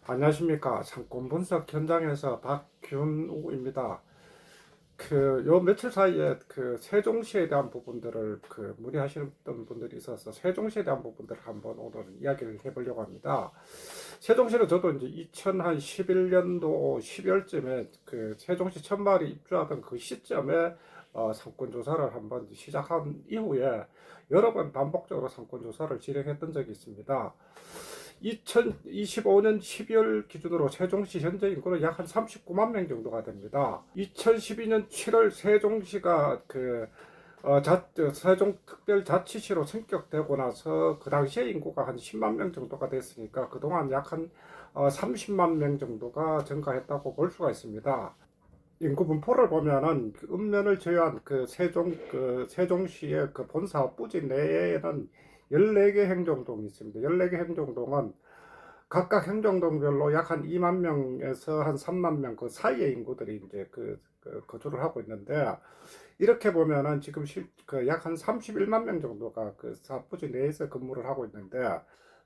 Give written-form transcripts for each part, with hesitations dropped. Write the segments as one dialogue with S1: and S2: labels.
S1: 안녕하십니까. 상권 분석 현장에서 박균우입니다. 요 며칠 사이에 세종시에 대한 부분들을 문의하시던 분들이 있어서 세종시에 대한 부분들을 한번 오늘 이야기를 해보려고 합니다. 세종시는 저도 이제 2011년도 12월쯤에 세종시 천마을이 입주하던 그 시점에 상권 조사를 한번 시작한 이후에 여러 번 반복적으로 상권 조사를 진행했던 적이 있습니다. 2025년 12월 기준으로 세종시 현재 인구는 약 한 39만 명 정도가 됩니다. 2012년 7월 세종시가 세종특별자치시로 승격되고 나서 그 당시에 인구가 한 10만 명 정도가 됐으니까 그동안 약 한 30만 명 정도가 증가했다고 볼 수가 있습니다. 인구 분포를 보면은 읍면을 제외한 세종시의 본사 부지 내에는 14개 행정동이 있습니다. 14개 행정동은 각각 행정동별로 약 한 2만 명에서 한 3만 명 그 사이의 인구들이 이제 거주를 하고 있는데, 이렇게 보면은 지금 약 한 31만 명 정도가 그 사부지 내에서 근무를 하고 있는데,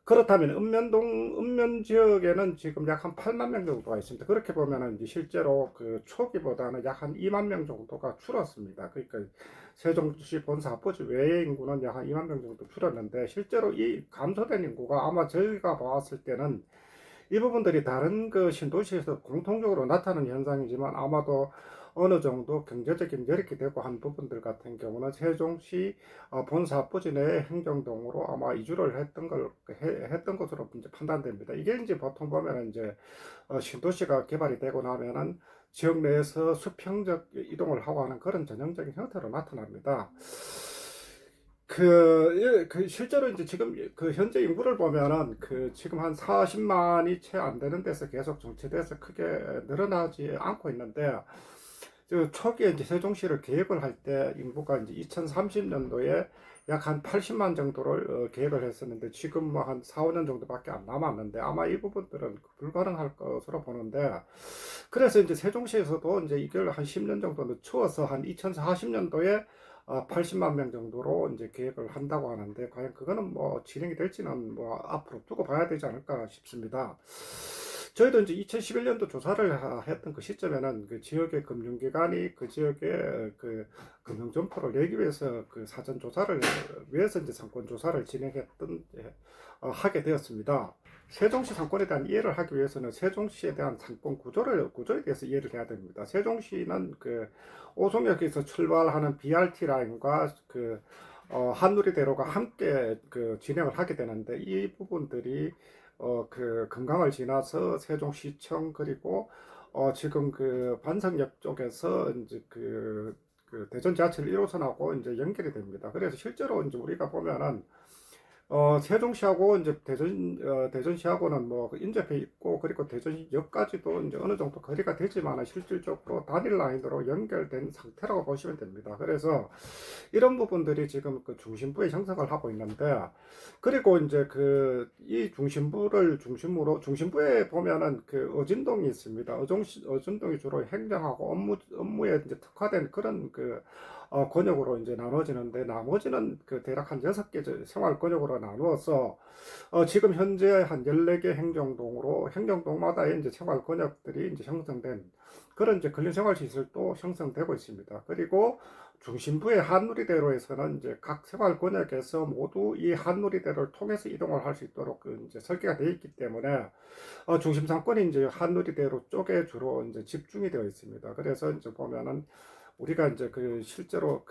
S1: 그렇다면 읍면 지역에는 지금 약 한 8만 명 정도가 있습니다. 그렇게 보면은 이제 실제로 초기보다는 약 한 2만 명 정도가 줄었습니다. 그러니까 세종시 본사 부지 외의 인구는 약 한 2만 명 정도 줄었는데, 실제로 이 감소된 인구가 아마 저희가 봤을 때는 이 부분들이 다른 신도시에서 공통적으로 나타나는 현상이지만, 아마도 어느 정도 경제적인 여력이 되고 한 부분들 같은 경우는 세종시 본사 부지 내 행정동으로 아마 이주를 했던 것으로 이제 판단됩니다. 이게 이제 보통 보면 이제 신도시가 개발이 되고 나면은 지역 내에서 수평적 이동을 하고 하는 그런 전형적인 형태로 나타납니다. 실제로 이제 지금 현재 인구를 보면은 지금 한 40만이 채 안 되는 데서 계속 정체돼서 크게 늘어나지 않고 있는데, 초기에 이제 세종시를 계획을 할 때 인구가 이제 2030년도에 약 한 80만 정도를 계획을 했었는데, 지금 뭐 한 4, 5년 정도밖에 안 남았는데 아마 이 부분들은 불가능할 것으로 보는데, 그래서 이제 세종시에서도 이제 이걸 한 10년 정도 늦추어서 한 2040년도에 80만 명 정도로 이제 계획을 한다고 하는데, 과연 그거는 뭐 진행이 될지는 뭐 앞으로 두고 봐야 되지 않을까 싶습니다. 저희도 이제 2011년도 조사를 했던 그 시점에는 그 지역의 금융기관이 그 지역의 금융점포를 내기 위해서 사전 조사를 위해서 이제 상권 조사를 하게 되었습니다. 세종시 상권에 대한 이해를 하기 위해서는 세종시에 대한 상권 구조에 대해서 이해를 해야 됩니다. 세종시는 오송역에서 출발하는 BRT 라인과 한누리대로가 함께 진행을 하게 되는데, 이 부분들이 금강을 지나서 세종시청, 그리고 지금 반석역 쪽에서 이제 대전 지하철 1호선하고 이제 연결이 됩니다. 그래서 실제로 이제 우리가 보면은 세종시하고 이제 대전시하고는 뭐 인접해 있고, 그리고 대전역까지도 이제 어느 정도 거리가 되지만 실질적으로 단일 라인으로 연결된 상태라고 보시면 됩니다. 그래서 이런 부분들이 지금 중심부에 형성을 하고 있는데, 그리고 이제 이 중심부를 중심으로 중심부에 보면은 어진동이 있습니다. 어진동이 주로 행정하고 업무에 이제 특화된 그런 권역으로 이제 나눠지는데, 나머지는 대략 한 6개 생활 권역으로 나누어서 지금 현재 한 14개 행정동마다 이제 생활 권역들이 이제 형성된 그런 이제 근린생활시설도 형성되고 있습니다. 그리고 중심부의 한누리대로에서는 이제 각 생활 권역에서 모두 이 한누리대로를 통해서 이동을 할 수 있도록 이제 설계가 되어 있기 때문에 중심 상권이 이제 한누리대로 쪽에 주로 이제 집중이 되어 있습니다. 그래서 이제 보면은 우리가 이제 실제로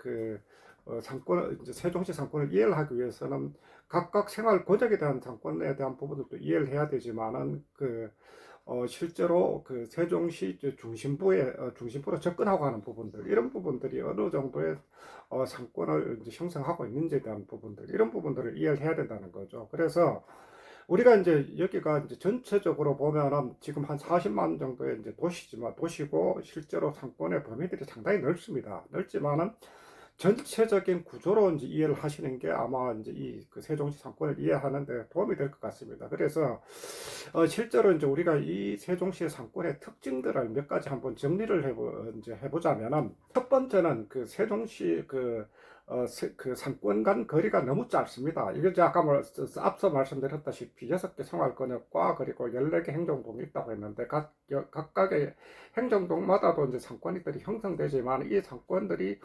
S1: 이제 세종시 상권을 이해를 하기 위해서는 각각 생활 권역에 대한 상권에 대한 부분들도 이해를 해야 되지만은 실제로 세종시 중심부로 접근하고 하는 부분들, 이런 부분들이 어느 정도의 상권을 이제 형성하고 있는지에 대한 부분들, 이런 부분들을 이해를 해야 된다는 거죠. 그래서 우리가 이제 여기가 이제 전체적으로 보면은 지금 한 40만 정도의 이제 도시고, 실제로 상권의 범위들이 상당히 넓지만은 전체적인 구조로 이제 이해를 하시는 게 아마 이제 세종시 상권을 이해하는 데 도움이 될 것 같습니다. 그래서 실제로 이제 우리가 이 세종시의 상권의 특징들을 몇 가지 한번 정리를 이제 해보자면은, 첫 번째는 세종시 그 상권 간 거리가 너무 짧습니다. 이게 이제 아까 앞서 말씀드렸다시피 6개 생활권역과 그리고 14개 행정동이 있다고 했는데 각각의 행정동마다도 이제 상권들이 형성되지만 이 상권들이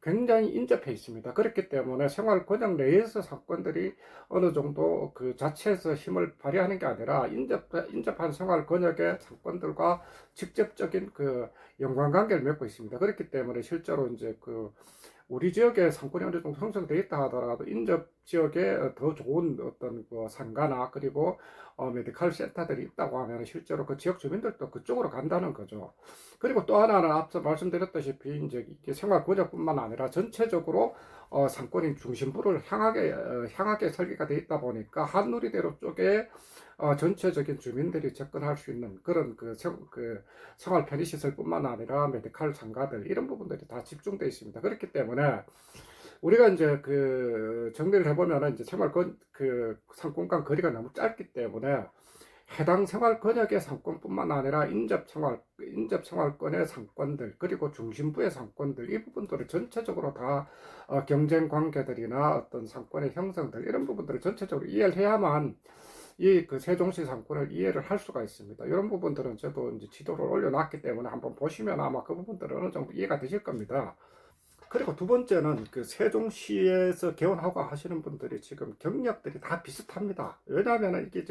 S1: 굉장히 인접해 있습니다. 그렇기 때문에 생활권역 내에서 상권들이 어느 정도 그 자체에서 힘을 발휘하는 게 아니라 인접한 생활권역의 상권들과 직접적인 그 연관관계를 맺고 있습니다. 그렇기 때문에 실제로 이제 그 우리 지역에 상권이 어느 정도 형성되어 있다 하더라도 인접 지역에 더 좋은 어떤 그 상가나 그리고 메디컬 센터들이 있다고 하면 실제로 그 지역 주민들도 그쪽으로 간다는 거죠. 그리고 또 하나는 앞서 말씀드렸다시피 이제 이게 생활 권역뿐만 아니라 전체적으로 상권인 중심부를 향하게 설계가 되어 있다 보니까 한누리대로 쪽에 전체적인 주민들이 접근할 수 있는 그런 그 생활 편의시설뿐만 아니라 메디컬 상가들 이런 부분들이 다 집중되어 있습니다. 그렇기 때문에 우리가 이제 그 정리를 해보면은 이제 그 상권간 거리가 너무 짧기 때문에 해당 생활 권역의 상권뿐만 아니라 인접 생활권의 상권들 그리고 중심부의 상권들 이 부분들을 전체적으로 다 경쟁 관계들이나 어떤 상권의 형성들 이런 부분들을 전체적으로 이해를 해야만 이 그 세종시 상권을 이해를 할 수가 있습니다. 이런 부분들은 저도 이제 지도를 올려놨기 때문에 한번 보시면 아마 그 부분들은 어느 정도 이해가 되실 겁니다. 그리고 두 번째는 그 세종시에서 개원하고 하시는 분들이 지금 경력들이 다 비슷합니다. 왜냐하면 이게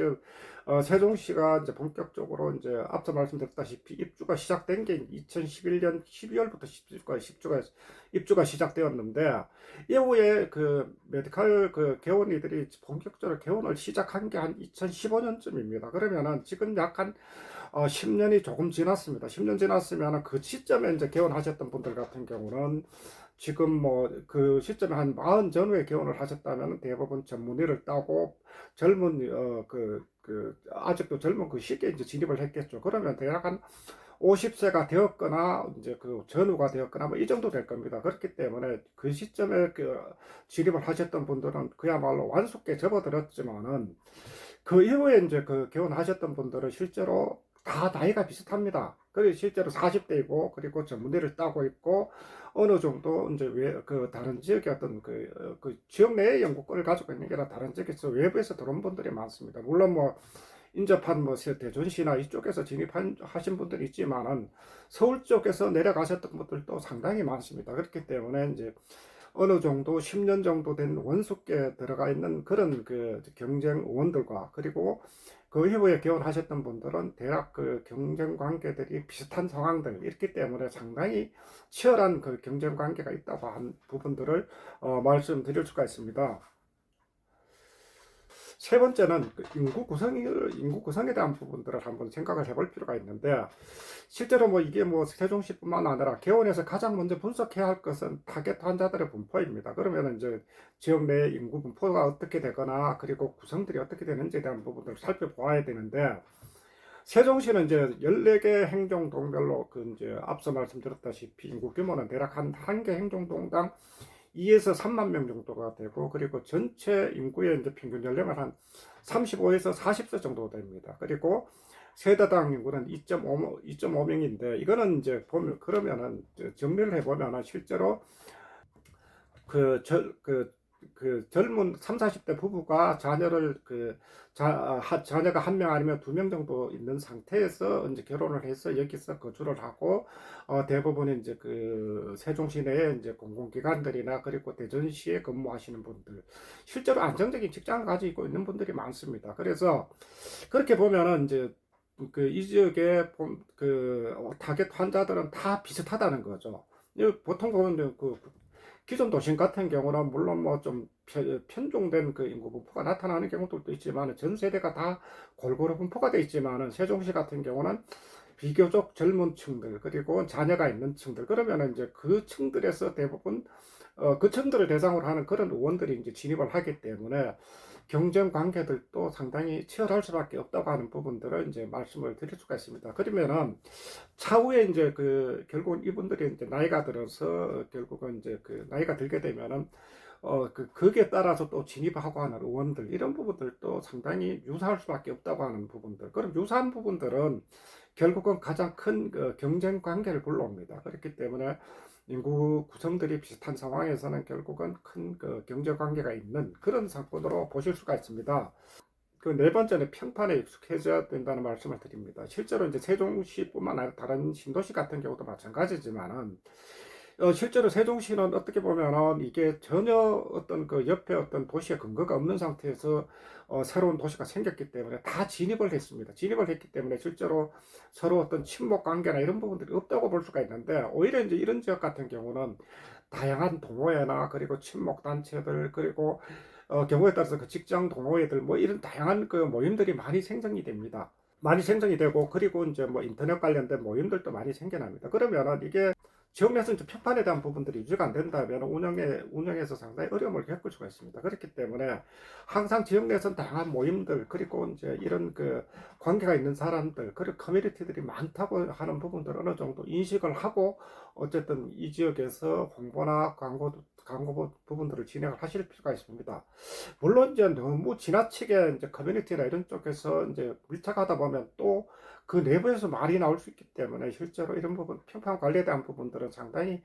S1: 세종시가 이제 본격적으로 이제 앞서 말씀드렸다시피 입주가 시작된 게 2011년 12월부터 입주가 시작되었는데 이후에 그 메디컬 그 개원이들이 본격적으로 개원을 시작한 게 한 2015년쯤입니다. 그러면은 지금 약간 10년이 조금 지났습니다. 10년 지났으면 그 시점에 이제 개원하셨던 분들 같은 경우는 지금 뭐 그 시점에 한 40 전후에 개원을 하셨다면 대부분 전문의를 따고 젊은 아직도 젊은 그 시기에 이제 진입을 했겠죠. 그러면 대략 한 50세가 되었거나 이제 그 전후가 되었거나 뭐 이 정도 될 겁니다. 그렇기 때문에 그 시점에 그 진입을 하셨던 분들은 그야말로 완숙게 접어들었지만은 그 이후에 이제 그 개원하셨던 분들은 실제로 다 나이가 비슷합니다. 그리고 실제로 40대이고 그리고 전문의를 따고 있고 어느 정도 이제 그 다른 지역의 어떤 그 지역 내의 연구권을 가지고 있는 게 아니라 다른 지역에서 외부에서 들어온 분들이 많습니다. 물론 뭐 인접한 뭐 대전시나 이쪽에서 진입하신 분들이 있지만은 서울 쪽에서 내려가셨던 분들도 상당히 많습니다. 그렇기 때문에 이제 어느 정도 10년 정도 된 원숙계에 들어가 있는 그런 그 경쟁 의원들과 그리고 그 이후에 개원하셨던 분들은 대략 그 경쟁 관계들이 비슷한 상황들 있기 때문에 상당히 치열한 그 경쟁 관계가 있다고 한 부분들을 말씀드릴 수가 있습니다. 세 번째는 그 인구 구성에 대한 부분들을 한번 생각을 해볼 필요가 있는데 실제로 뭐 이게 뭐 세종시뿐만 아니라 개원에서 가장 먼저 분석해야 할 것은 타겟 환자들의 분포입니다. 그러면 이제 지역 내 인구 분포가 어떻게 되거나 그리고 구성들이 어떻게 되는지에 대한 부분들을 살펴보아야 되는데 세종시는 이제 14개 행정동별로 그 이제 앞서 말씀드렸다시피 인구 규모는 대략 한 개 행정동당 2에서 3만 명 정도가 되고 그리고 전체 인구의 이제 평균 연령은 한 35에서 40세 정도 됩니다. 그리고 세대당 인구는 2.5명인데 이거는 이제 보면 그러면은 정리를 해보면은 실제로 그 젊은 3, 40대 부부가 자녀를 자녀가 한 명 아니면 2명 정도 있는 상태에서 이제 결혼을 해서 여기서 거주를 하고 대부분 이제 그 세종시 내에 이제 공공기관들이나 그리고 대전시에 근무하시는 분들 실제로 안정적인 직장을 가지고 있는 분들이 많습니다. 그래서 그렇게 보면은 이제 그 이 지역의 그 타겟 환자들은 다 비슷하다는 거죠. 보통 보면 그 기존 도심 같은 경우는 물론 뭐 좀 편중된 그 인구 분포가 나타나는 경우도 있지만 전 세대가 다 골고루 분포가 되어 있지만은 세종시 같은 경우는 비교적 젊은 층들 그리고 자녀가 있는 층들 그러면 이제 그 층들에서 대부분 그 층들을 대상으로 하는 그런 의원들이 이제 진입을 하기 때문에 경쟁 관계들도 상당히 치열할 수밖에 없다고 하는 부분들을 이제 말씀을 드릴 수가 있습니다. 그러면은 차후에 이제 그 결국은 이분들이 이제 나이가 들어서 결국은 이제 그 나이가 들게 되면은 거기에 따라서 또 진입하고 하는 의원들 이런 부분들도 상당히 유사할 수밖에 없다고 하는 부분들 그럼 유사한 부분들은 결국은 가장 큰 경쟁 관계를 불러옵니다. 그렇기 때문에 인구 구성들이 비슷한 상황에서는 결국은 큰 그 경제 관계가 있는 그런 사건으로 보실 수가 있습니다. 그 네 번째는 평판에 익숙해져야 된다는 말씀을 드립니다. 실제로 이제 세종시뿐만 아니라 다른 신도시 같은 경우도 마찬가지지만은 실제로 세종시는 어떻게 보면은 이게 전혀 어떤 그 옆에 어떤 도시의 근거가 없는 상태에서 새로운 도시가 생겼기 때문에 다 진입을 했습니다. 진입을 했기 때문에 실제로 서로 어떤 친목 관계나 이런 부분들이 없다고 볼 수가 있는데 오히려 이제 이런 지역 같은 경우는 다양한 동호회나 그리고 친목 단체들 그리고 경우에 따라서 그 직장 동호회들 뭐 이런 다양한 그 모임들이 많이 생성이 됩니다. 많이 생성이 되고 그리고 이제 뭐 인터넷 관련된 모임들도 많이 생겨납니다. 그러면은 이게 지역 내에서 이제 평판에 대한 부분들이 유지가 안 된다면 운영에서 상당히 어려움을 겪을 수가 있습니다. 그렇기 때문에 항상 지역 내에서는 다양한 모임들 그리고 이제 이런 그 관계가 있는 사람들 그리고 커뮤니티들이 많다고 하는 부분들 어느 정도 인식을 하고 어쨌든 이 지역에서 홍보나 광고 부분들을 진행을 하실 필요가 있습니다. 물론 이제 너무 지나치게 이제 커뮤니티나 이런 쪽에서 이제 밀착하다 보면 또 그 내부에서 말이 나올 수 있기 때문에 실제로 이런 부분 평판 관리에 대한 부분들은 상당히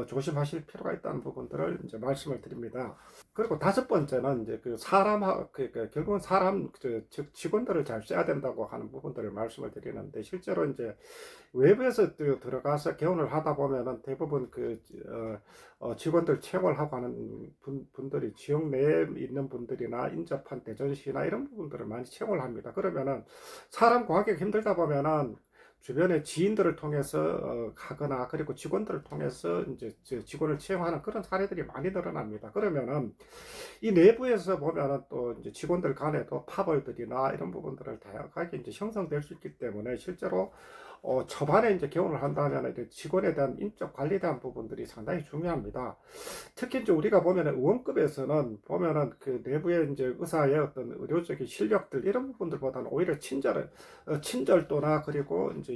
S1: 조심하실 필요가 있다는 부분들을 이제 말씀을 드립니다. 그리고 다섯 번째는 이제 그 결국은 사람 즉 직원들을 잘 써야 된다고 하는 부분들을 말씀을 드리는데 실제로 이제 외부에서 들어가서 개원을 하다 보면은 대부분 직원들 채용을 하고 하는 분들이 지역 내에 있는 분들이나 인접한 대전시나 이런 부분들을 많이 채용을 합니다. 그러면은 사람 구하기가 힘들다 보면은 주변의 지인들을 통해서 하거나 그리고 직원들을 통해서 이제 직원을 채용하는 그런 사례들이 많이 늘어납니다. 그러면은 이 내부에서 보면은 또 이제 직원들 간에도 파벌들이나 이런 부분들을 다양하게 이제 형성될 수 있기 때문에 실제로 초반에 이제 개원을 한다면 이제 직원에 대한 인적 관리에 대한 부분들이 상당히 중요합니다. 특히 이제 우리가 보면은 의원급에서는 보면은 그 내부의 이제 의사의 어떤 의료적인 실력들 이런 부분들보다는 오히려 친절도나 그리고 이제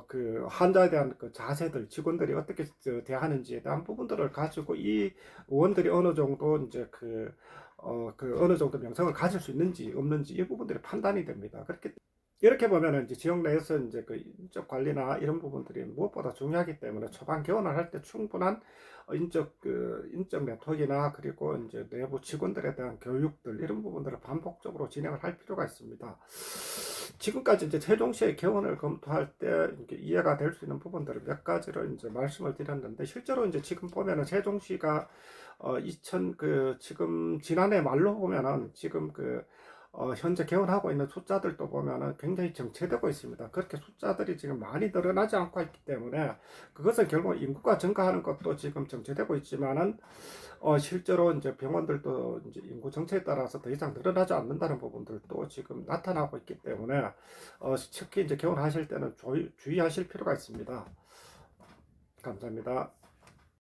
S1: 그 환자에 대한 그 자세들 직원들이 어떻게 대하는지에 대한 부분들을 가지고 이 의원들이 어느 정도 이제 그 어느 정도 명성을 가질 수 있는지 없는지 이 부분들이 판단이 됩니다. 그렇게 이렇게 보면은 이제 지역 내에서 이제 그 인적 관리나 이런 부분들이 무엇보다 중요하기 때문에 초반 개원을 할 때 충분한 인적 네트워크나 그리고 이제 내부 직원들에 대한 교육들 이런 부분들을 반복적으로 진행을 할 필요가 있습니다. 지금까지 이제 세종시의 개원을 검토할 때 이해가 될 수 있는 부분들을 몇 가지를 이제 말씀을 드렸는데 실제로 이제 지금 보면은 세종시가 2000 지금 지난해 말로 보면은 지금 현재 개원하고 있는 숫자들도 보면은 굉장히 정체되고 있습니다. 그렇게 숫자들이 지금 많이 늘어나지 않고 있기 때문에 그것은 결국 인구가 증가하는 것도 지금 정체되고 있지만은 실제로 이제 병원들도 이제 인구 정체에 따라서 더 이상 늘어나지 않는다는 부분들도 지금 나타나고 있기 때문에 특히 이제 개원하실 때는 주의하실 필요가 있습니다. 감사합니다.